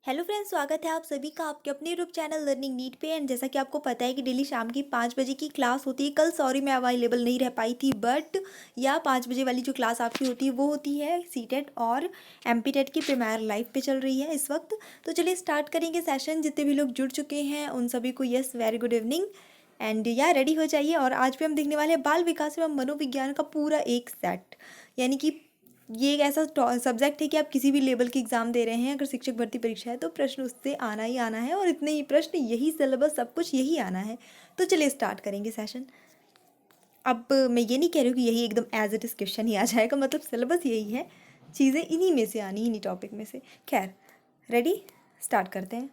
Hello friends, स्वागत है आप सभी का आपके अपने यूट्यूब चैनल लर्निंग नीट पे। एंड जैसा कि आपको पता है कि डेली शाम की 5 बजे की क्लास होती है। कल सॉरी मैं अवेलेबल नहीं रह पाई थी, बट या 5 बजे वाली जो क्लास आपकी होती है वो होती है सीटेट और एमपी टेट की प्रीमियर लाइव पे चल रही है इस वक्त। तो चलिए स्टार्ट करेंगे सेशन। जितने भी लोग जुड़ चुके हैं उन सभी को yes very good evening. And या रेडी हो जाइए। और आज भी हम देखने वाले हैं बाल विकास एवं मनोविज्ञान का पूरा एक सेट। यानी कि ये एक ऐसा सब्जेक्ट है कि आप किसी भी लेवल की एग्ज़ाम दे रहे हैं, अगर शिक्षक भर्ती परीक्षा है तो प्रश्न उससे आना ही आना है, और इतने ही प्रश्न, यही सिलेबस, सब कुछ यही आना है। तो चलिए स्टार्ट करेंगे सेशन। अब मैं ये नहीं कह रही हूँ कि यही एकदम एज इट इज़ क्वेश्चन ही आ जाएगा, मतलब सिलेबस यही है, चीज़ें इन्हीं में से आनी, इन्हीं टॉपिक में से। खैर, रेडी, स्टार्ट करते हैं।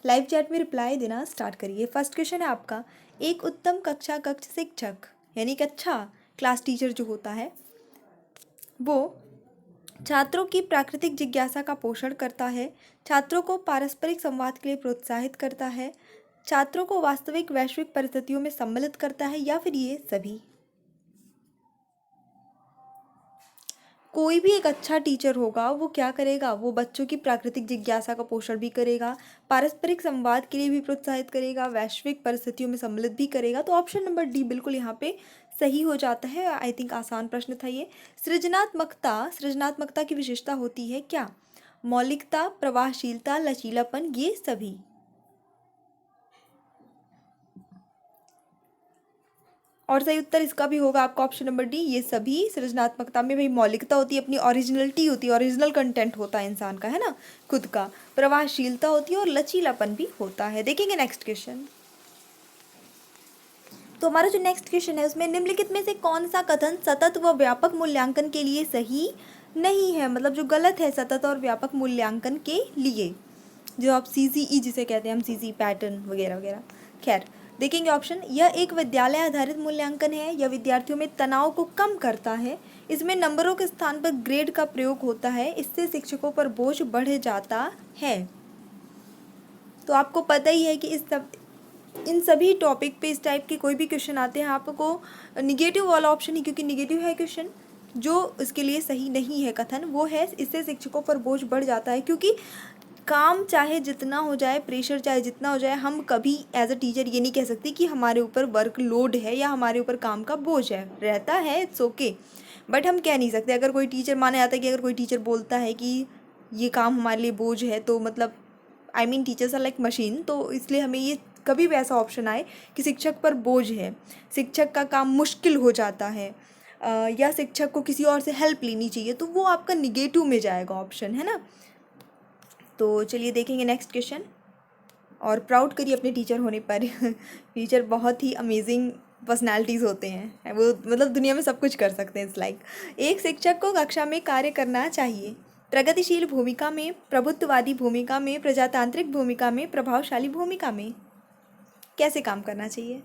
लाइव चैट में रिप्लाई देना स्टार्ट करिए। फर्स्ट क्वेश्चन है आपका, एक उत्तम कक्षा कक्ष शिक्षक यानी कि अच्छा क्लास टीचर जो होता है वो छात्रों की प्राकृतिक जिज्ञासा का पोषण करता है, छात्रों को पारस्परिक संवाद के लिए प्रोत्साहित करता है, छात्रों को वास्तविक वैश्विक परिस्थितियों में सम्मिलित करता है, या फिर ये सभी। कोई भी एक अच्छा टीचर होगा वो क्या करेगा, वो बच्चों की प्राकृतिक जिज्ञासा का पोषण भी करेगा, पारस्परिक संवाद के लिए भी प्रोत्साहित करेगा, वैश्विक परिस्थितियों में सम्मिलित भी करेगा। तो ऑप्शन नंबर डी बिल्कुल यहाँ पे सही हो जाता है। आई थिंक आसान प्रश्न था ये। सृजनात्मकता की विशेषता होती है क्या? मौलिकता, प्रवाहशीलता, लचीलापन, ये सभी। और सही उत्तर इसका भी होगा आपका ऑप्शन नंबर डी, ये सभी। सृजनात्मकता में भाई मौलिकता होती है, अपनी ओरिजिनलिटी होती है, ओरिजिनल कंटेंट होता है इंसान का, है ना, खुद का। प्रवाहशीलता होती है और लचीलापन भी होता है। देखेंगे नेक्स्ट क्वेश्चन। तो हमारा जो नेक्स्ट क्वेश्चन है उसमें निम्नलिखित में से कौन सा कथन सतत व व्यापक मूल्यांकन के लिए सही नहीं है, मतलब जो गलत है सतत और व्यापक मूल्यांकन के लिए, जो आप सीजीई जिसे कहते हैं हम, सीजी पैटर्न वगैरह वगैरह। खैर, देखेंगे ऑप्शन। यह एक विद्यालय आधारित मूल्यांकन है, यह विद्यार्थियों में तनाव को कम करता है, इसमें नंबरों के स्थान पर ग्रेड का प्रयोग होता है, इससे शिक्षकों पर बोझ बढ़ जाता है। तो आपको पता ही है कि इन सभी टॉपिक पे इस टाइप के कोई भी क्वेश्चन आते हैं आपको निगेटिव वाला ऑप्शन ही, क्योंकि निगेटिव है क्वेश्चन, जो इसके लिए सही नहीं है कथन वो है इससे शिक्षकों पर बोझ बढ़ जाता है। क्योंकि काम चाहे जितना हो जाए, प्रेशर चाहे जितना हो जाए, हम कभी एज अ टीचर ये नहीं कह सकते कि हमारे ऊपर वर्कलोड है या हमारे ऊपर काम का बोझ है। रहता है, इट्स ओके, बट हम कह नहीं सकते। अगर कोई टीचर, माना जाता है कि अगर कोई टीचर बोलता है कि ये काम हमारे लिए बोझ है, तो मतलब I mean teachers are like machine, तो इसलिए हमें ये कभी भी ऐसा ऑप्शन आए कि शिक्षक पर बोझ है, शिक्षक का काम मुश्किल हो जाता है, या शिक्षक को किसी और से हेल्प लेनी चाहिए, तो वो आपका निगेटिव में जाएगा ऑप्शन, है ना। तो चलिए देखेंगे नेक्स्ट क्वेश्चन। और प्राउड करिए अपने टीचर होने पर। टीचर बहुत ही अमेजिंग पर्सनालिटीज़ होते हैं, वो मतलब दुनिया में सब कुछ कर सकते हैं। इट्स लाइक, एक शिक्षक को कक्षा में कार्य करना चाहिए प्रगतिशील भूमिका में, प्रभुत्ववादी भूमिका में, प्रजातांत्रिक भूमिका में, प्रभावशाली भूमिका में। कैसे काम करना चाहिए?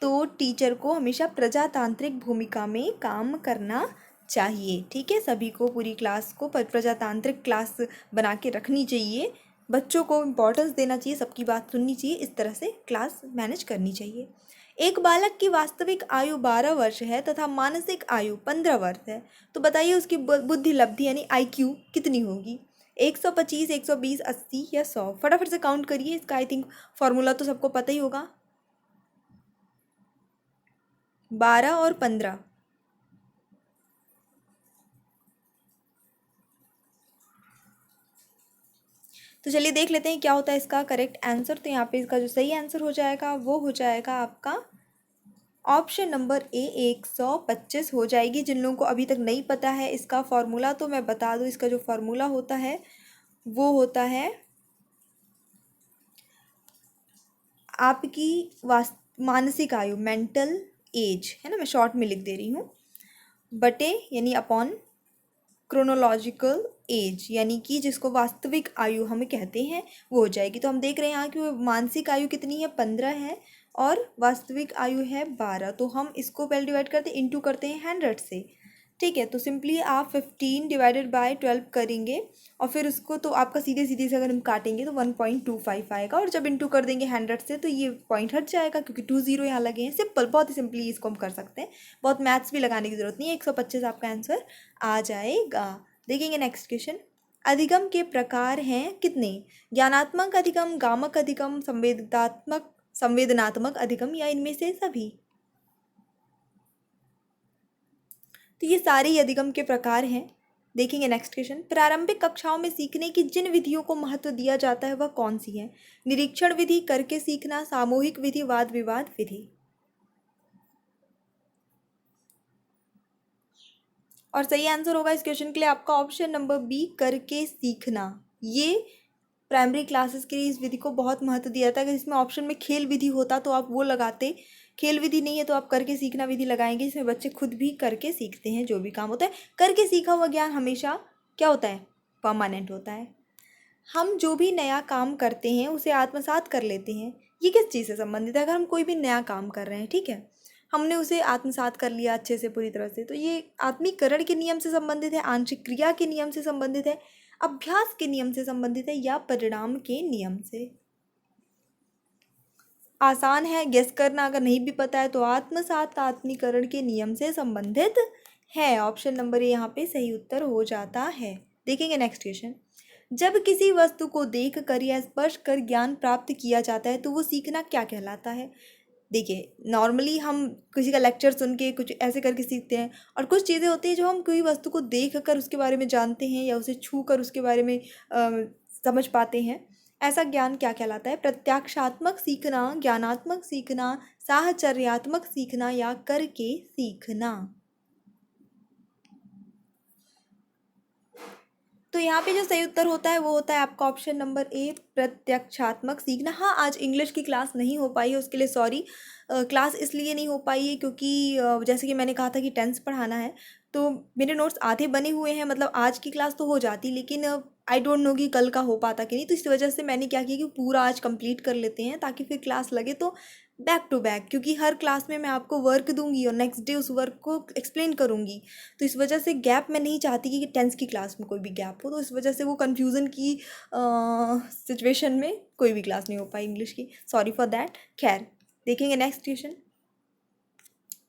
तो टीचर को हमेशा प्रजातांत्रिक भूमिका में काम करना चाहिए। ठीक है, सभी को, पूरी क्लास को प्रजातांत्रिक क्लास बना के रखनी चाहिए, बच्चों को इम्पोर्टेंस देना चाहिए, सबकी बात सुननी चाहिए, इस तरह से क्लास मैनेज करनी चाहिए। एक बालक की वास्तविक आयु 12 वर्ष है तथा मानसिक आयु 15 वर्ष है, तो बताइए उसकी बुद्धि लब्धि यानी IQ कितनी होगी? 125, 120, 80 या 100? फटाफट से काउंट करिए। इसका आई थिंक फॉर्मूला तो सबको पता ही होगा, 12 और 15। तो चलिए देख लेते हैं क्या होता है इसका करेक्ट आंसर। तो यहाँ पे इसका जो सही आंसर हो जाएगा वो हो जाएगा आपका ऑप्शन नंबर ए, 125 हो जाएगी। जिन लोगों को अभी तक नहीं पता है इसका फॉर्मूला, तो मैं बता दूँ, इसका जो फॉर्मूला होता है वो होता है आपकी मानसिक आयु, मेंटल एज, है ना, मैं शॉर्ट में लिख दे रही हूँ, बटे यानी अपॉन क्रोनोलॉजिकल एज, यानी कि जिसको वास्तविक आयु हम कहते हैं, वो हो जाएगी। तो हम देख रहे हैं यहाँ कि मानसिक आयु कितनी है, 15 है, और वास्तविक आयु है 12। तो हम इसको पहले डिवाइड करते हैं, इंटू करते हैं 100 से, ठीक है, तो सिंपली आप 15/12 करेंगे और फिर उसको तो आपका सीधे सीधे से अगर हम काटेंगे तो 1.25 आएगा, और जब इंटू कर देंगे 100 से तो ये पॉइंट हट जाएगा क्योंकि 2 0 यहाँ लगे हैं। सिंपल, बहुत ही सिंपली इसको हम कर सकते हैं, बहुत मैथ्स भी लगाने की जरूरत नहीं है। 125 आपका आंसर आ जाएगा। देखेंगे नेक्स्ट क्वेश्चन। अधिगम के प्रकार हैं कितने? ज्ञानात्मक अधिगम, गामक अधिगम, संवेदनात्मक अधिगम या इनमें से सभी? तो ये सारे ही अधिगम के प्रकार हैं। देखेंगे नेक्स्ट क्वेश्चन। प्रारंभिक कक्षाओं में सीखने की जिन विधियों को महत्व दिया जाता है वह कौन सी है? निरीक्षण विधि, करके सीखना, सामूहिक विधि, वाद विवाद विधि। और सही आंसर होगा इस क्वेश्चन के लिए आपका ऑप्शन नंबर बी, करके सीखना। ये प्राइमरी क्लासेस के लिए इस विधि को बहुत महत्व दिया था। अगर इसमें ऑप्शन में खेल विधि होता तो आप वो लगाते, खेल विधि नहीं है तो आप करके सीखना विधि लगाएंगे, जिसमें बच्चे खुद भी करके सीखते हैं जो भी काम होता है। करके सीखा हुआ ज्ञान हमेशा क्या होता है? परमानेंट होता है। हम जो भी नया काम करते हैं उसे आत्मसात कर लेते हैं। ये किस चीज़ से संबंधित है? अगर हम कोई भी नया काम कर रहे हैं, ठीक है, हमने उसे आत्मसात कर लिया अच्छे से, पूरी तरह से, तो ये आत्मीकरण के नियम से संबंधित है, आंशिक क्रिया के नियम से संबंधित है, अभ्यास के नियम से संबंधित है, या परिणाम के नियम से? आसान है गेस करना, अगर नहीं भी पता है तो आत्मसात आत्मीकरण के नियम से संबंधित है। ऑप्शन नंबर ए यहाँ पे सही उत्तर हो जाता है। देखेंगे नेक्स्ट क्वेश्चन। जब किसी वस्तु को देख कर या स्पर्श कर ज्ञान प्राप्त किया जाता है तो वो सीखना क्या कहलाता है? देखिए, नॉर्मली हम किसी का लेक्चर सुन के कुछ ऐसे करके सीखते हैं, और कुछ चीज़ें होती हैं जो हम कोई वस्तु को देख कर उसके बारे में जानते हैं या उसे छू कर उसके बारे में समझ पाते हैं। ऐसा ज्ञान क्या कहलाता है? प्रत्यक्षात्मक सीखना, ज्ञानात्मक सीखना, साहचर्यात्मक सीखना, या करके सीखना? तो यहाँ पे जो सही उत्तर होता है वो होता है आपका ऑप्शन नंबर ए, प्रत्यक्षात्मक सीखना। हाँ, आज इंग्लिश की क्लास नहीं हो पाई है, उसके लिए सॉरी। क्लास इसलिए नहीं हो पाई है क्योंकि जैसे कि मैंने कहा था कि टेंस पढ़ाना है, तो मेरे नोट्स आधे बने हुए हैं। मतलब आज की क्लास तो हो जाती, लेकिन आई डोंट नो कि कल का हो पाता कि नहीं, तो इस वजह से मैंने क्या किया कि पूरा आज कंप्लीट कर लेते हैं ताकि फिर क्लास लगे तो बैक टू बैक, क्योंकि हर क्लास में मैं आपको वर्क दूंगी और नेक्स्ट डे उस वर्क को एक्सप्लेन करूंगी। तो इस वजह से गैप मैं नहीं चाहती कि टेंस की क्लास में कोई भी गैप हो, तो इस वजह से वो कन्फ्यूज़न की सिचुएशन में कोई भी क्लास नहीं हो पाई इंग्लिश की, सॉरी फॉर दैट। खैर, देखेंगे नेक्स्ट क्वेश्चन।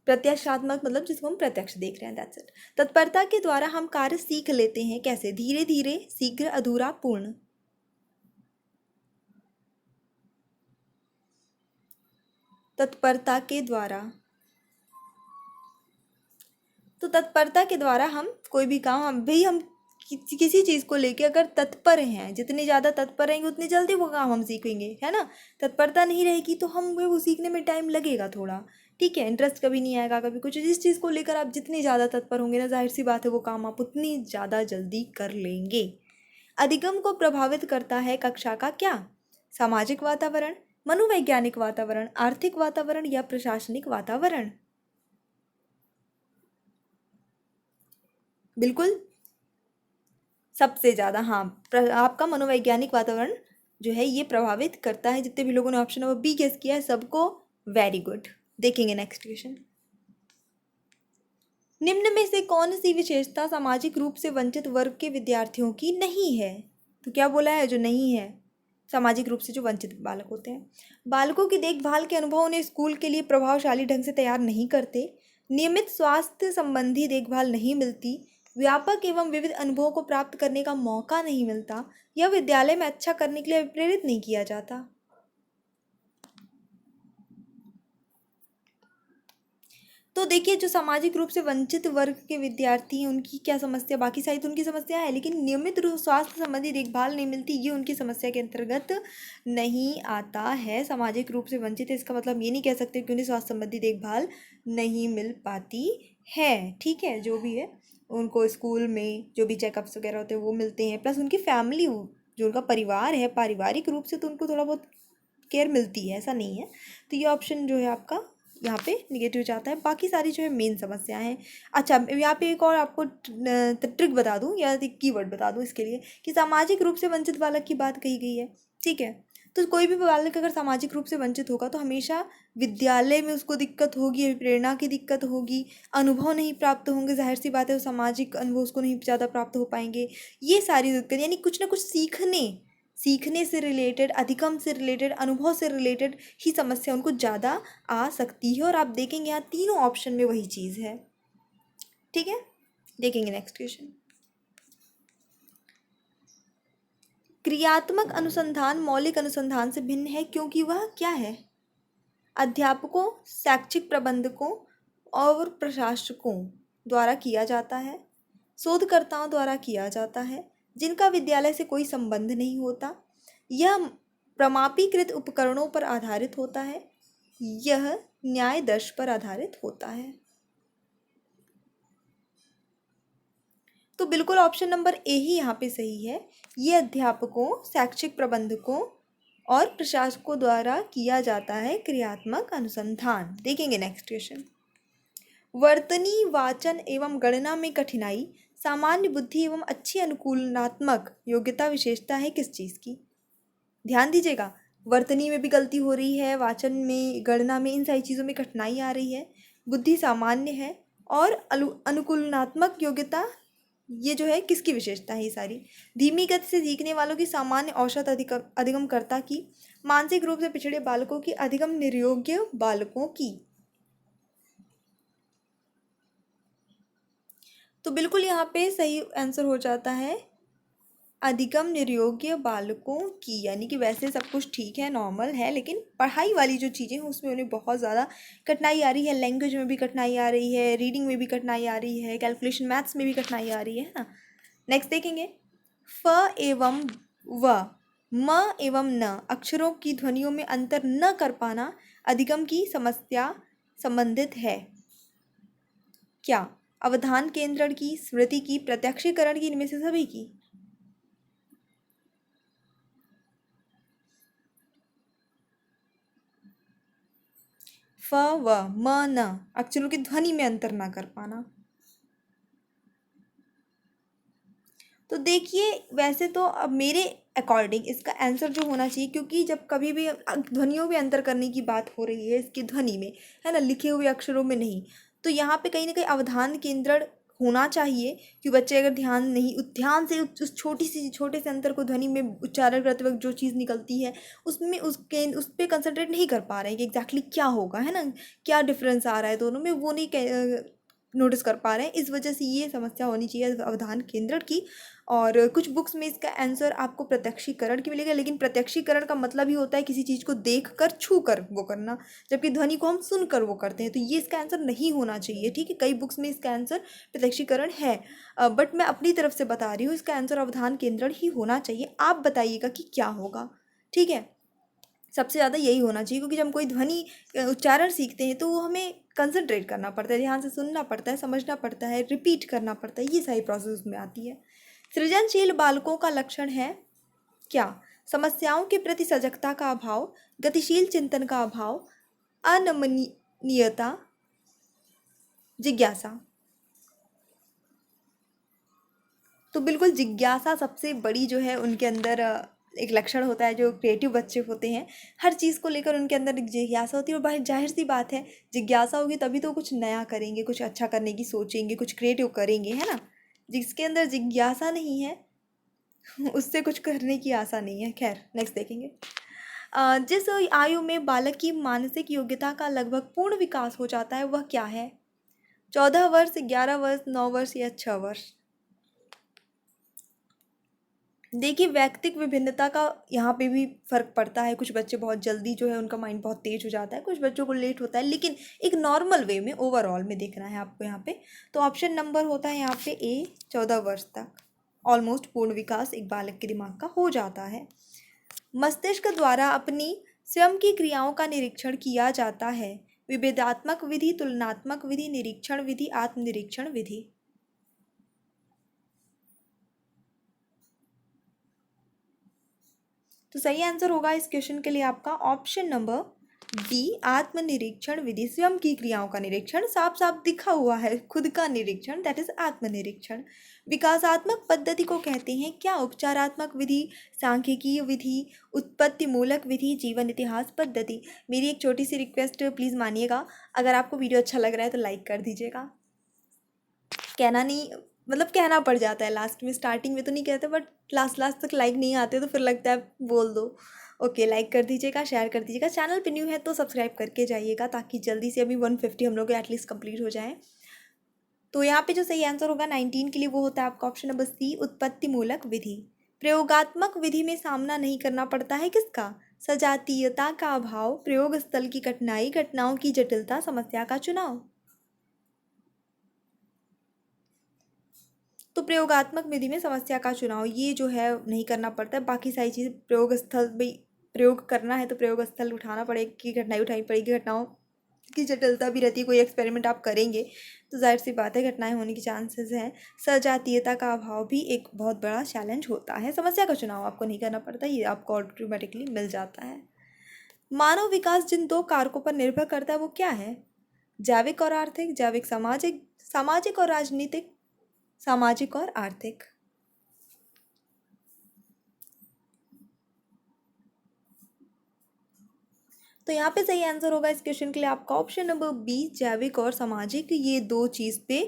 प्रत्यक्षात्मक मतलब जिसको हम प्रत्यक्ष देख रहे हैं, दैट्स इट। तत्परता के द्वारा हम कार्य सीख लेते हैं, कैसे? धीरे धीरे, शीघ्र, अधूरा, पूर्ण। तत्परता के द्वारा, तो तत्परता के द्वारा हम कोई भी काम, हम किसी चीज़ को लेके अगर तत्पर हैं, जितनी ज़्यादा तत्पर रहेंगे उतनी जल्दी वो काम हम सीखेंगे, है ना। तत्परता नहीं रहेगी तो हम वो सीखने में टाइम लगेगा थोड़ा, ठीक है। इंटरेस्ट कभी नहीं आएगा कभी कुछ। जिस चीज़ को लेकर आप जितनी ज़्यादा तत्पर होंगे ना, जाहिर सी बात है वो काम आप उतनी ज़्यादा जल्दी कर लेंगे। अधिगम को प्रभावित करता है कक्षा का क्या? सामाजिक वातावरण, मनोवैज्ञानिक वातावरण, आर्थिक वातावरण, या प्रशासनिक वातावरण? बिल्कुल सबसे ज़्यादा, हाँ, आपका मनोवैज्ञानिक वातावरण जो है ये प्रभावित करता है। जितने भी लोगों ने ऑप्शन नंबर बी गेस किया है सबको वेरी गुड। देखेंगे नेक्स्ट क्वेश्चन। निम्न में से कौन सी विशेषता सामाजिक रूप से वंचित वर्ग के विद्यार्थियों की नहीं है? तो क्या बोला है जो नहीं है? सामाजिक रूप से जो वंचित बालक होते हैं। बालकों की देखभाल के अनुभव उन्हें स्कूल के लिए प्रभावशाली ढंग से तैयार नहीं करते, नियमित स्वास्थ्य संबंधी देखभाल नहीं मिलती, व्यापक एवं विविध अनुभवों को प्राप्त करने का मौका नहीं मिलता, या विद्यालय में अच्छा करने के लिए प्रेरित नहीं किया जाता। तो देखिए, जो सामाजिक रूप से वंचित वर्ग के विद्यार्थी हैं उनकी क्या समस्या, बाकी सारी तो उनकी समस्या है, लेकिन नियमित रूप स्वास्थ्य संबंधी देखभाल नहीं मिलती, ये उनकी समस्या के अंतर्गत नहीं आता है। सामाजिक रूप से वंचित है इसका मतलब ये नहीं कह सकते कि उन्हें स्वास्थ्य संबंधी देखभाल नहीं मिल पाती है, ठीक है। जो भी है उनको स्कूल में जो भी चेकअप्स वगैरह होते हैं वो मिलते हैं, प्लस उनकी फैमिली, जो उनका परिवार है, पारिवारिक रूप से तो उनको थोड़ा बहुत केयर मिलती है, ऐसा नहीं है। तो ये ऑप्शन जो है आपका यहाँ पे निगेटिव जाता है। बाकी सारी जो है मेन समस्याएं हैं। अच्छा, यहाँ पे एक और आपको ट्रिक बता दूँ या एक कीवर्ड बता दूँ इसके लिए, कि सामाजिक रूप से वंचित बालक की बात कही गई है, ठीक है। तो कोई भी बालक अगर सामाजिक रूप से वंचित होगा तो हमेशा विद्यालय में उसको दिक्कत होगी, प्रेरणा की दिक्कत होगी, अनुभव नहीं प्राप्त होंगे, जाहिर सी बात है वो सामाजिक अनुभव उसको नहीं ज़्यादा प्राप्त हो पाएंगे। ये सारी दिक्कत, यानी कुछ ना कुछ सीखने से रिलेटेड, अधिगम से रिलेटेड, अनुभव से रिलेटेड ही समस्या उनको ज़्यादा आ सकती है। और आप देखेंगे यहाँ तीनों ऑप्शन में वही चीज़ है। ठीक है, देखेंगे नेक्स्ट क्वेश्चन। क्रियात्मक अनुसंधान मौलिक अनुसंधान से भिन्न है क्योंकि वह क्या है? अध्यापकों, शैक्षिक प्रबंधकों और प्रशासकों द्वारा किया जाता है, शोधकर्ताओं द्वारा किया जाता है, जिनका विद्यालय से कोई संबंध नहीं होता, यह प्रमाणीकृत उपकरणों पर आधारित होता है, यह न्यायदर्श पर आधारित होता है। तो बिल्कुल ऑप्शन नंबर ए ही यहाँ पे सही है। ये अध्यापकों, शैक्षिक प्रबंधकों और प्रशासकों द्वारा किया जाता है क्रियात्मक अनुसंधान। देखेंगे नेक्स्ट क्वेश्चन। वर्तनी, वाचन एवं गणना में कठिनाई सामान्य बुद्धि एवं अच्छी अनुकूलनात्मक योग्यता विशेषता है किस चीज़ की? ध्यान दीजिएगा, वर्तनी में भी गलती हो रही है, वाचन में, गणना में, इन सारी चीज़ों में कठिनाई आ रही है, बुद्धि सामान्य है, और अनुकूलनात्मक योग्यता ये जो है किसकी विशेषता है? ये सारी धीमी गति से सीखने वालों की, सामान्य औसत अधिगमकर्ता की, मानसिक रूप से पिछड़े बालकों की, अधिगम निर्योग्य बालकों की। तो बिल्कुल यहाँ पे सही आंसर हो जाता है अधिगम निर्योग्य बालकों की, यानी कि वैसे सब कुछ ठीक है, नॉर्मल है, लेकिन पढ़ाई वाली जो चीज़ें हैं उसमें उन्हें बहुत ज़्यादा कठिनाई आ रही है। लैंग्वेज में भी कठिनाई आ रही है, रीडिंग में भी कठिनाई आ रही है, कैलकुलेशन मैथ्स में भी कठिनाई आ रही है ना। नेक्स्ट देखेंगे। फ एवं व, म एवं न अक्षरों की ध्वनियों में अंतर न कर पाना अधिगम की समस्या संबंधित है। क्या? अवधान केंद्रण की, स्मृति की, प्रत्यक्षीकरण की, इनमें से सभी की? फ व म न अक्षरों की ध्वनि में अंतर ना कर पाना। तो देखिए, वैसे तो अब मेरे अकॉर्डिंग इसका आंसर जो होना चाहिए, क्योंकि जब कभी भी ध्वनियों में अंतर करने की बात हो रही है इसकी ध्वनि में, है ना, लिखे हुए अक्षरों में नहीं, तो यहाँ पे कहीं ना कहीं अवधान केंद्रण होना चाहिए। कि बच्चे अगर ध्यान से उस छोटे से अंतर को ध्वनि में उच्चारण करते वक्त जो चीज़ निकलती है उसमें उस पर कंसंट्रेट नहीं कर पा रहे हैं कि एग्जैक्टली क्या होगा, है ना, क्या डिफरेंस आ रहा है दोनों में, वो नहीं नोटिस कर पा रहे हैं। इस वजह से ये समस्या होनी चाहिए अवधान केंद्रण की। और कुछ बुक्स में इसका आंसर आपको प्रत्यक्षीकरण की मिलेगा, लेकिन प्रत्यक्षीकरण का मतलब ही होता है किसी चीज़ को देख कर, छू कर वो करना, जबकि ध्वनि को हम सुन कर वो करते हैं, तो ये इसका आंसर नहीं होना चाहिए। ठीक है, कई बुक्स में इसका आंसर प्रत्यक्षीकरण है, बट मैं अपनी तरफ से बता रही हूँ इसका आंसर अवधान केंद्रण ही होना चाहिए। आप बताइएगा कि क्या होगा। ठीक है, सबसे ज़्यादा यही होना चाहिए, क्योंकि जब हम कोई ध्वनि उच्चारण सीखते हैं तो वो हमें कंसंट्रेट करना पड़ता है, ध्यान से सुनना पड़ता है, समझना पड़ता है, रिपीट करना पड़ता है, ये सारी प्रोसेस में आती है। सृजनशील बालकों का लक्षण है क्या? समस्याओं के प्रति सजगता का अभाव, गतिशील चिंतन का अभाव, अनमनीयता, जिज्ञासा। तो बिल्कुल जिज्ञासा सबसे बड़ी जो है उनके अंदर एक लक्षण होता है। जो क्रिएटिव बच्चे होते हैं, हर चीज़ को लेकर उनके अंदर एक जिज्ञासा होती है, और बाहर जाहिर सी बात है जिज्ञासा होगी तभी तो कुछ नया करेंगे, कुछ अच्छा करने की सोचेंगे, कुछ क्रिएटिव करेंगे, है ना। जिसके अंदर जिज्ञासा नहीं है उससे कुछ करने की आशा नहीं है। खैर, नेक्स्ट देखेंगे। जिस आयु में बालक की मानसिक योग्यता का लगभग पूर्ण विकास हो जाता है वह क्या है? 14 वर्ष, 11 वर्ष, 9 वर्ष या 6 वर्ष? देखिए, व्यक्तिक विभिन्नता का यहाँ पे भी फर्क पड़ता है। कुछ बच्चे बहुत जल्दी जो है उनका माइंड बहुत तेज हो जाता है, कुछ बच्चों को लेट होता है, लेकिन एक नॉर्मल वे में, ओवरऑल में देखना है आपको यहाँ पे। तो ऑप्शन नंबर होता है यहाँ पे ए, 14 वर्ष तक ऑलमोस्ट पूर्ण विकास एक बालक के दिमाग का हो जाता है। मस्तिष्क द्वारा अपनी स्वयं की क्रियाओं का निरीक्षण किया जाता है। विभेदात्मक विधि, तुलनात्मक विधि, निरीक्षण विधि, आत्मनिरीक्षण विधि। तो सही आंसर होगा इस क्वेश्चन के लिए आपका ऑप्शन नंबर बी आत्मनिरीक्षण विधि, स्वयं की क्रियाओं का निरीक्षण, साफ साफ दिखा हुआ है खुद का निरीक्षण, दैट इज आत्मनिरीक्षण। विकासात्मक पद्धति को कहते हैं क्या? उपचारात्मक विधि, सांख्यिकीय विधि, उत्पत्ति मूलक विधि, जीवन इतिहास पद्धति। मेरी एक छोटी सी रिक्वेस्ट प्लीज़ मानिएगा, अगर आपको वीडियो अच्छा लग रहा है तो लाइक कर दीजिएगा। कहना नहीं, मतलब कहना पड़ जाता है लास्ट में, स्टार्टिंग में तो नहीं कहते बट लास्ट लास्ट तक लाइक नहीं आते तो फिर लगता है बोल दो। ओके, लाइक कर दीजिएगा, शेयर कर दीजिएगा, चैनल पे न्यू है तो सब्सक्राइब करके जाइएगा ताकि जल्दी से अभी 150 हम लोग एटलीस्ट कंप्लीट हो जाए। तो यहाँ पे जो सही आंसर होगा 19 के लिए वो होता है आपका ऑप्शन नंबर सी, उत्पत्ति मूलक विधि। प्रयोगात्मक विधि में सामना नहीं करना पड़ता है किसका? सजातीयता का अभाव, प्रयोग स्थल की कठिनाई, घटनाओं की जटिलता, समस्या का चुनाव। तो प्रयोगात्मक विधि में समस्या का चुनाव ये जो है नहीं करना पड़ता है, बाकी सारी चीज़ प्रयोग स्थल भाई प्रयोग करना है तो प्रयोग स्थल उठाना पड़ेगी, घटनाएं उठानी पड़ेगी, घटनाओं की जटिलता भी रहती है। कोई एक्सपेरिमेंट आप करेंगे तो जाहिर सी बात है घटनाएं होने की चांसेस हैं। सजातीयता का अभाव भी एक बहुत बड़ा चैलेंज होता है। समस्या का चुनाव आपको नहीं करना पड़ता, ये आपको ऑटोमेटिकली मिल जाता है। मानव विकास जिन दो कारकों पर निर्भर करता है वो क्या है? जैविक और आर्थिक, जैविक सामाजिक, सामाजिक और राजनीतिक, सामाजिक और आर्थिक। तो यहाँ पे सही आंसर होगा इस क्वेश्चन के लिए आपका ऑप्शन नंबर बी, जैविक और सामाजिक। ये दो चीज़ पे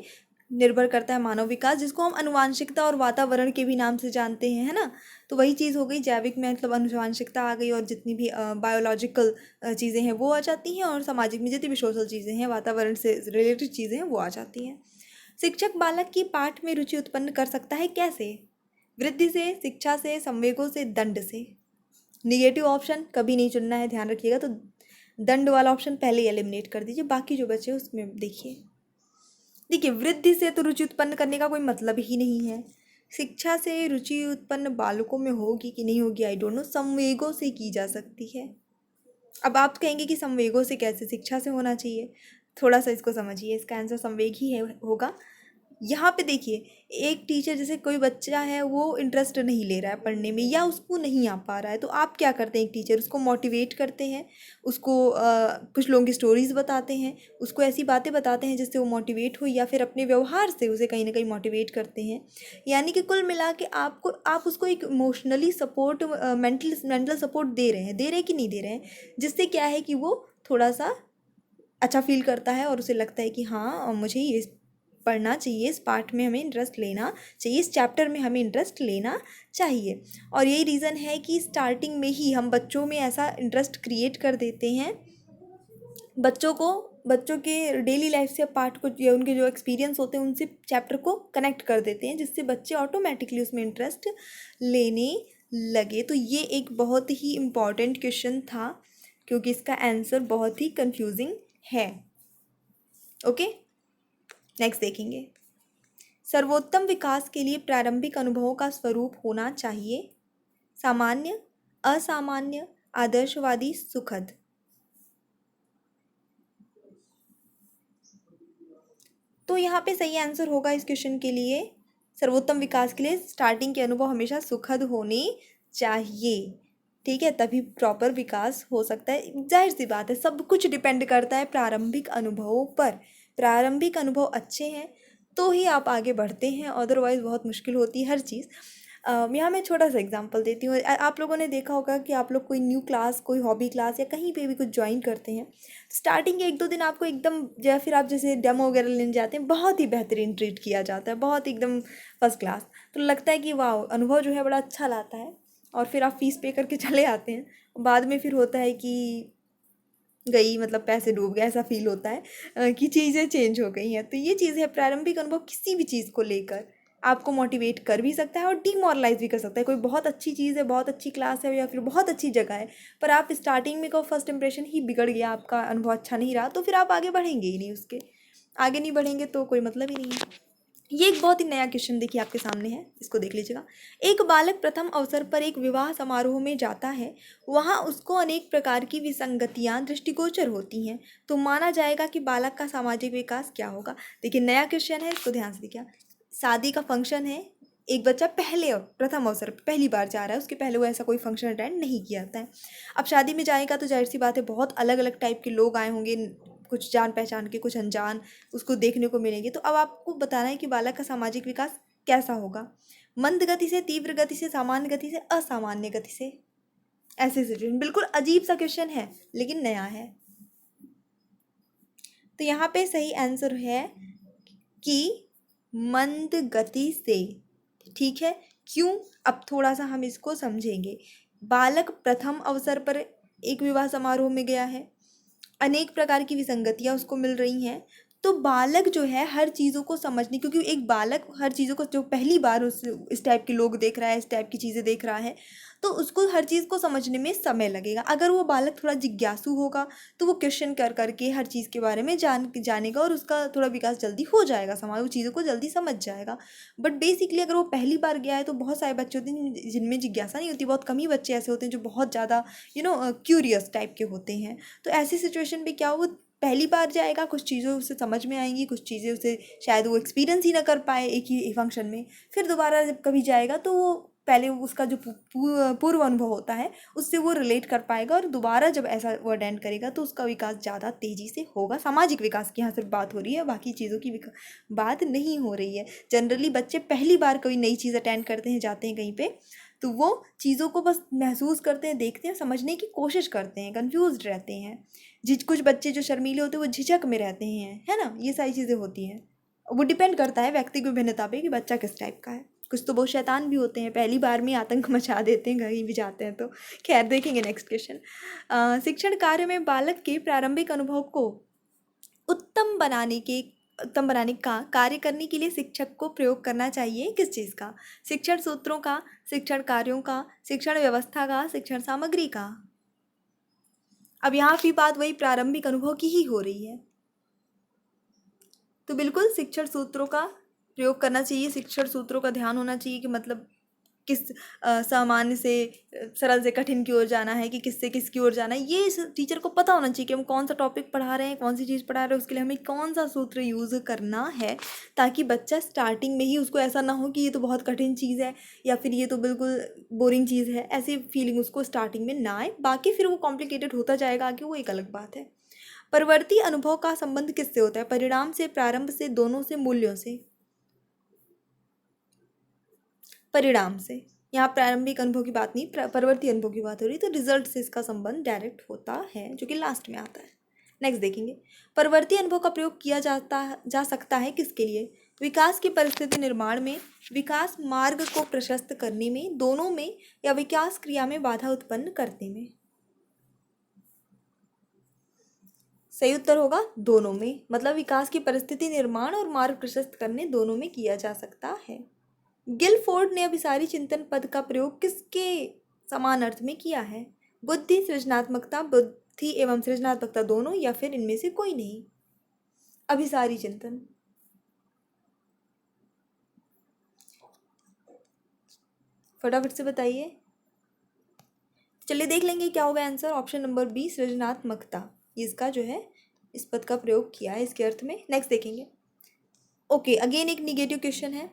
निर्भर करता है मानव विकास, जिसको हम आनुवांशिकता और वातावरण के भी नाम से जानते हैं, है ना। तो वही चीज़ हो गई, जैविक में मतलब आनुवांशिकता आ गई और जितनी भी बायोलॉजिकल चीज़ें हैं वो आ जाती हैं, और सामाजिक में जितनी भी सोशल चीज़ें हैं, वातावरण से रिलेटेड चीज़ें हैं वो आ जाती हैं। शिक्षक बालक की पाठ में रुचि उत्पन्न कर सकता है कैसे? वृद्धि से, शिक्षा से, संवेगों से, दंड से। निगेटिव ऑप्शन कभी नहीं चुनना है, ध्यान रखिएगा। तो दंड वाला ऑप्शन पहले ही एलिमिनेट कर दीजिए, बाकी जो बचे उसमें देखिए। देखिए, वृद्धि से तो रुचि उत्पन्न करने का कोई मतलब ही नहीं है। शिक्षा से रुचि उत्पन्न बालकों में होगी कि नहीं होगी आई डोंट नो, संवेगों से की जा सकती है। अब आप कहेंगे कि संवेगों से कैसे, शिक्षा से होना चाहिए। थोड़ा सा इसको समझिए, इसका आंसर संवेग ही है होगा। यहाँ पे देखिए, एक टीचर, जैसे कोई बच्चा है वो इंटरेस्ट नहीं ले रहा है पढ़ने में या उसको नहीं आ पा रहा है, तो आप क्या करते हैं? एक टीचर उसको मोटिवेट करते हैं, उसको कुछ लोगों की स्टोरीज बताते हैं, उसको ऐसी बातें बताते हैं जिससे वो मोटिवेट हो, या फिर अपने व्यवहार से उसे कहीं ना कहीं मोटिवेट करते हैं। यानी कि कुल मिला के आप उसको एक इमोशनली सपोर्ट, मेंटल सपोर्ट दे रहे हैं कि नहीं दे रहे हैं, जिससे क्या है कि वो थोड़ा सा अच्छा फील करता है और उसे लगता है कि हाँ मुझे ये पढ़ना चाहिए, इस पार्ट में हमें इंटरेस्ट लेना चाहिए, इस चैप्टर में हमें इंटरेस्ट लेना चाहिए। और यही रीज़न है कि स्टार्टिंग में ही हम बच्चों में ऐसा इंटरेस्ट क्रिएट कर देते हैं, बच्चों के डेली लाइफ से पार्ट को या उनके जो एक्सपीरियंस होते हैं उनसे चैप्टर को कनेक्ट कर देते हैं, जिससे बच्चे ऑटोमेटिकली उसमें इंटरेस्ट लेने लगे। तो ये एक बहुत ही इम्पॉर्टेंट क्वेश्चन था, क्योंकि इसका आंसर बहुत ही कंफ्यूजिंग है। ओके, नेक्स्ट देखेंगे। सर्वोत्तम विकास के लिए प्रारंभिक अनुभवों का स्वरूप होना चाहिए? सामान्य, असामान्य, आदर्शवादी, सुखद। तो यहाँ पे सही आंसर होगा इस क्वेश्चन के लिए, सर्वोत्तम विकास के लिए स्टार्टिंग के अनुभव हमेशा सुखद होने चाहिए। ठीक है, तभी प्रॉपर विकास हो सकता है। जाहिर सी बात है, सब कुछ डिपेंड करता है प्रारंभिक अनुभवों पर। प्रारंभिक अनुभव अच्छे हैं तो ही आप आगे बढ़ते हैं, अदरवाइज़ बहुत मुश्किल होती है हर चीज़। यहाँ मैं छोटा सा एग्जांपल देती हूँ। आप लोगों ने देखा होगा कि आप लोग कोई न्यू क्लास, कोई हॉबी क्लास या कहीं पे भी कुछ ज्वाइन करते हैं, स्टार्टिंग के 1-2 दिन आपको एकदम, या फिर आप जैसे डेमो वगैरह लेने जाते हैं, बहुत ही बेहतरीन ट्रीट किया जाता है, बहुत एकदम फर्स्ट क्लास। तो लगता है कि वाह, अनुभव जो है बड़ा अच्छा लाता है। और फिर आप फीस पे करके चले आते हैं, बाद में फिर होता है कि गई, मतलब पैसे डूब गए, ऐसा फील होता है कि चीज़ें चेंज हो गई हैं। तो ये चीज़ है, प्रारंभिक अनुभव किसी भी चीज़ को लेकर आपको मोटिवेट कर भी सकता है और डीमोरलाइज भी कर सकता है। कोई बहुत अच्छी चीज़ है, बहुत अच्छी क्लास है या फिर बहुत अच्छी जगह है, पर आप स्टार्टिंग में को फर्स्ट इंप्रेशन ही बिगड़ गया, आपका अनुभव अच्छा नहीं रहा, तो फिर आप आगे बढ़ेंगे ही नहीं, उसके आगे नहीं बढ़ेंगे तो कोई मतलब ही नहीं है। ये एक बहुत ही नया क्वेश्चन देखिए आपके सामने है, इसको देख लीजिएगा। एक बालक प्रथम अवसर पर एक विवाह समारोह में जाता है, वहाँ उसको अनेक प्रकार की विसंगतियाँ दृष्टिगोचर होती हैं, तो माना जाएगा कि बालक का सामाजिक विकास क्या होगा? देखिए, नया क्वेश्चन है, इसको ध्यान से देखिए। शादी का फंक्शन है, एक बच्चा प्रथम अवसर पे पहली बार जा रहा है, उसके पहले वो ऐसा कोई फंक्शन अटेंड नहीं किया था। अब शादी में जाएगा तो जाहिर सी बात है बहुत अलग अलग टाइप के लोग आए होंगे, कुछ जान पहचान के, कुछ अनजान, उसको देखने को मिलेंगे। तो अब आपको बताना है कि बालक का सामाजिक विकास कैसा होगा, मंद गति से, तीव्र गति से, सामान्य गति से, असामान्य गति से। ऐसे सिचुएशन, बिल्कुल अजीब सा क्वेश्चन है लेकिन नया है। तो यहाँ पे सही आंसर है कि मंद गति से। ठीक है, क्यों? अब थोड़ा सा हम इसको समझेंगे। बालक प्रथम अवसर पर एक विवाह समारोह में गया है, अनेक प्रकार की विसंगतियां उसको मिल रही हैं। तो बालक जो है हर चीज़ों को समझने, क्योंकि एक बालक हर चीज़ों को, जो पहली बार उस इस टाइप के लोग देख रहा है, इस टाइप की चीज़ें देख रहा है, तो उसको हर चीज़ को समझने में समय लगेगा। अगर वो बालक थोड़ा जिज्ञासु होगा तो वो क्वेश्चन कर करके हर चीज़ के बारे में जानेगा और उसका थोड़ा विकास जल्दी हो जाएगा, वो चीज़ों को जल्दी समझ जाएगा। बट बेसिकली अगर वो पहली बार गया है तो बहुत सारे बच्चे होते हैं जिनमें जिज्ञासा नहीं होती, बहुत कम ही बच्चे ऐसे होते हैं जो बहुत ज़्यादा क्यूरियस टाइप के होते हैं। तो ऐसी सिचुएशन में क्या, वो पहली बार जाएगा, कुछ चीज़ें उसे समझ में आएंगी, कुछ चीज़ें उसे शायद वो एक्सपीरियंस ही ना कर पाए एक ही फंक्शन में। फिर दोबारा जब कभी जाएगा तो वो पहले उसका जो पूर्व अनुभव होता है उससे वो रिलेट कर पाएगा, और दोबारा जब ऐसा वो अटेंड करेगा तो उसका विकास ज़्यादा तेज़ी से होगा। सामाजिक विकास की यहाँ सिर्फ बात हो रही है, बाकी चीज़ों की बात नहीं हो रही है। जनरली बच्चे पहली बार कोई नई चीज़ अटेंड करते हैं, जाते हैं कहीं पे, तो वो चीज़ों को बस महसूस करते हैं, देखते हैं, समझने की कोशिश करते हैं, कंफ्यूज रहते हैं। कुछ बच्चे जो शर्मीले होते हैं वो झिझक में रहते हैं, है ना, ये सारी चीज़ें होती हैं। वो डिपेंड करता है व्यक्ति की भिन्नता पे कि बच्चा किस टाइप का है। कुछ तो बहुत शैतान भी होते हैं, पहली बार में आतंक मचा देते हैं कहीं भी जाते हैं तो। खैर, देखेंगे नेक्स्ट क्वेश्चन। शिक्षण कार्य में बालक के प्रारंभिक अनुभव को उत्तम बनाने का कार्य करने के लिए शिक्षक को प्रयोग करना चाहिए किस चीज़ का? शिक्षण सूत्रों का, शिक्षण कार्यों का, शिक्षण व्यवस्था का, शिक्षण सामग्री का। अब यहाँ भी बात वही प्रारंभिक अनुभव की ही हो रही है, तो बिल्कुल शिक्षण सूत्रों का प्रयोग करना चाहिए, शिक्षण सूत्रों का ध्यान होना चाहिए कि मतलब किस सामान्य से सरल से कठिन की ओर जाना है, कि किससे किसकी ओर जाना है, ये इस टीचर को पता होना चाहिए कि हम कौन सा टॉपिक पढ़ा रहे हैं, कौन सी चीज़ पढ़ा रहे हैं, उसके लिए हमें कौन सा सूत्र यूज़ करना है, ताकि बच्चा स्टार्टिंग में ही उसको ऐसा ना हो कि ये तो बहुत कठिन चीज़ है या फिर ये तो बिल्कुल बोरिंग चीज़ है, ऐसी फीलिंग उसको स्टार्टिंग में ना आए। बाकी फिर वो कॉम्प्लिकेटेड होता जाएगा आगे, वो एक अलग बात है। परवर्ती अनुभव का संबंध किससे होता है? परिणाम से, प्रारंभ से, दोनों से, मूल्यों से? परिणाम से। यहाँ प्रारंभिक अनुभव की बात नहीं, परवर्ती अनुभव की बात हो रही, तो रिजल्ट से इसका संबंध डायरेक्ट होता है, जो कि लास्ट में आता है। नेक्स्ट देखेंगे, परवर्ती अनुभव का प्रयोग किया जा सकता है किसके लिए? विकास की परिस्थिति निर्माण में, विकास मार्ग को प्रशस्त करने में, दोनों में, या विकास क्रिया में बाधा उत्पन्न करने में? सही उत्तर होगा दोनों में, मतलब विकास की परिस्थिति निर्माण और मार्ग प्रशस्त करने, दोनों में किया जा सकता है। गिलफोर्ड ने अभिसारी चिंतन पद का प्रयोग किसके समान अर्थ में किया है? बुद्धि, सृजनात्मकता, बुद्धि एवं सृजनात्मकता दोनों, या फिर इनमें से कोई नहीं? अभिसारी चिंतन। फटाफट से बताइए। चलिए देख लेंगे क्या होगा आंसर। ऑप्शन नंबर बी, सृजनात्मकता, इसका जो है इस पद का प्रयोग किया है इसके अर्थ में। नेक्स्ट देखेंगे। ओके, अगेन एक निगेटिव क्वेश्चन है,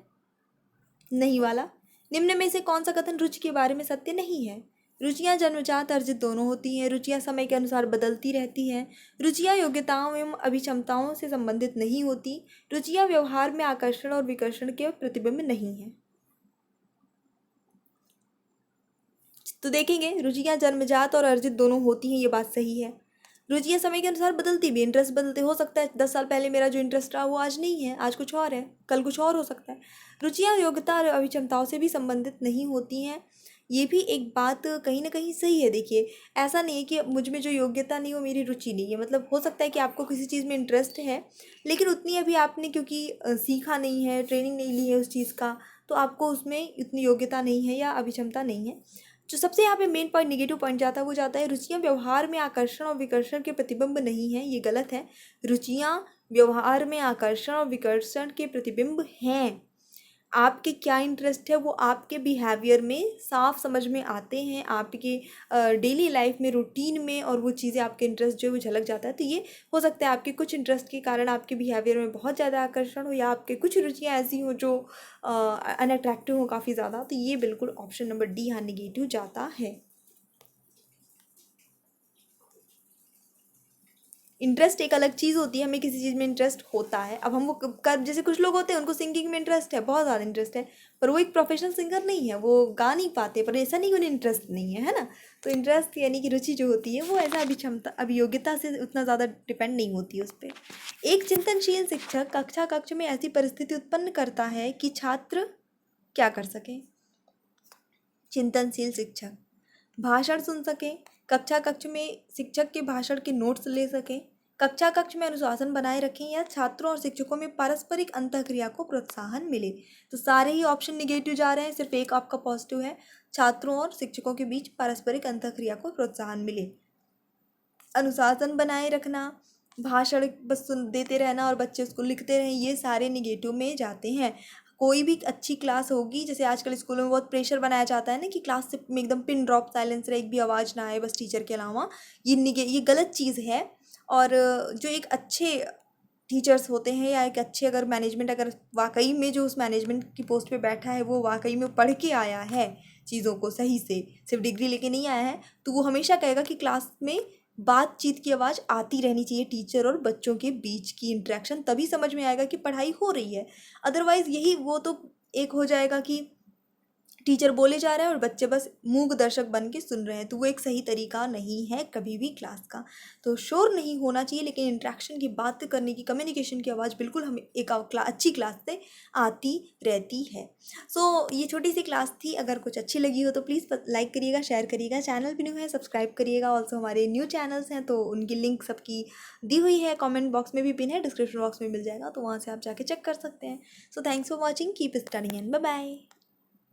नहीं वाला। निम्न में से कौन सा कथन रुचि के बारे में सत्य नहीं है? रुचियां जन्मजात अर्जित दोनों होती हैं, रुचियां समय के अनुसार बदलती रहती हैं, रुचियां योग्यताओं एवं अभिक्षमताओं से संबंधित नहीं होती, रुचियां व्यवहार में आकर्षण और विकर्षण के प्रतिबिंब नहीं है। तो देखेंगे, रुचियां जन्मजात और अर्जित दोनों होती हैं, ये बात सही है। रुचियां समय के अनुसार बदलती भी, इंटरेस्ट बदलते हो सकता है, 10 साल पहले मेरा जो इंटरेस्ट रहा वो आज नहीं है, आज कुछ और है, कल कुछ और हो सकता है। रुचियां योग्यता और अभिक्षमताओं से भी संबंधित नहीं होती हैं, ये भी एक बात कहीं ना कहीं सही है। देखिए, ऐसा नहीं है कि मुझ में जो योग्यता नहीं वो मेरी रुचि नहीं है, मतलब हो सकता है कि आपको किसी चीज़ में इंटरेस्ट है लेकिन उतनी अभी आपने क्योंकि सीखा नहीं है, ट्रेनिंग नहीं ली है उस चीज़ का, तो आपको उसमें इतनी योग्यता नहीं है या अभिक्षमता नहीं है। जो सबसे यहाँ पे मेन पॉइंट, निगेटिव पॉइंट जाता है, वो जाता है रुचियाँ व्यवहार में आकर्षण और विकर्षण के प्रतिबिंब नहीं है, ये गलत है। रुचियाँ व्यवहार में आकर्षण और विकर्षण के प्रतिबिंब हैं। आपके क्या इंटरेस्ट है वो आपके बिहेवियर में साफ समझ में आते हैं, आपके डेली लाइफ में, रूटीन में, और वो चीज़ें आपके इंटरेस्ट जो है वो झलक जाता है। तो ये हो सकता है आपके कुछ इंटरेस्ट के कारण आपके बिहेवियर में बहुत ज़्यादा आकर्षण हो, या आपके कुछ रुचियाँ ऐसी हो जो अनअट्रैक्टिव हो काफ़ी ज़्यादा। तो ये बिल्कुल ऑप्शन नंबर डी यहाँ निगेटिव जाता है। इंटरेस्ट एक अलग चीज़ होती है, हमें किसी चीज़ में इंटरेस्ट होता है, अब हम वो कर, जैसे कुछ लोग होते हैं उनको सिंगिंग में इंटरेस्ट है, बहुत ज़्यादा इंटरेस्ट है, पर वो एक प्रोफेशनल सिंगर नहीं है, वो गा नहीं पाते, पर ऐसा नहीं कि उन्हें इंटरेस्ट नहीं है, है ना। तो इंटरेस्ट यानी कि रुचि जो होती है वो ऐसा अभिक्षमता अभियोग्यता से उतना ज़्यादा डिपेंड नहीं होती है उस पर। एक चिंतनशील शिक्षक कक्षा कक्ष में ऐसी परिस्थिति उत्पन्न करता है कि छात्र क्या कर सकें। चिंतनशील शिक्षक भाषण सुन सकें, कक्षा कक्ष में शिक्षक के भाषण के नोट्स ले सकें, कक्षा कक्ष में अनुशासन बनाए रखें, या छात्रों और शिक्षकों में पारस्परिक अंतःक्रिया को प्रोत्साहन मिले। तो सारे ही ऑप्शन निगेटिव जा रहे हैं, सिर्फ एक आपका पॉजिटिव है, छात्रों और शिक्षकों के बीच पारस्परिक अंतःक्रिया को प्रोत्साहन मिले। अनुशासन बनाए रखना, भाषण बस सुन देते रहना और बच्चे उसको लिखते रहें, ये सारे निगेटिव में जाते हैं। कोई भी अच्छी क्लास होगी, जैसे आजकल स्कूलों में बहुत प्रेशर बनाया जाता है ना कि क्लास से में एकदम पिन ड्रॉप साइलेंस रहे, एक भी आवाज़ ना आए बस टीचर के अलावा, ये गलत चीज़ है। और जो एक अच्छे टीचर्स होते हैं, या एक अच्छे अगर मैनेजमेंट, अगर वाकई में जो उस मैनेजमेंट की पोस्ट पे बैठा है वो वाकई में पढ़ के आया है चीज़ों को सही से, सिर्फ डिग्री लेके नहीं आया है, तो वो हमेशा कहेगा कि क्लास में बातचीत की आवाज़ आती रहनी चाहिए, टीचर और बच्चों के बीच की इंटरेक्शन, तभी समझ में आएगा कि पढ़ाई हो रही है। अदरवाइज़ यही वो तो एक हो जाएगा कि टीचर बोले जा रहा है और बच्चे बस मूक दर्शक बन के सुन रहे हैं, तो वो एक सही तरीका नहीं है कभी भी क्लास का। तो शोर नहीं होना चाहिए, लेकिन इंटरेक्शन की, बात करने की, कम्युनिकेशन की आवाज़ बिल्कुल हमें एक अच्छी क्लास से आती रहती है। सो ये छोटी सी क्लास थी, अगर कुछ अच्छी लगी हो तो प्लीज़ लाइक करिएगा, शेयर करिएगा, चैनल भी न्यू है सब्सक्राइब करिएगा। ऑल्सो हमारे न्यू चैनल्स हैं तो उनकी लिंक सबकी दी हुई है, कॉमेंट बॉक्स में भी पिन है, डिस्क्रिप्शन बॉक्स में मिल जाएगा, तो वहाँ से आप जाके चेक कर सकते हैं। So thanks for watching, keep studying and bye bye.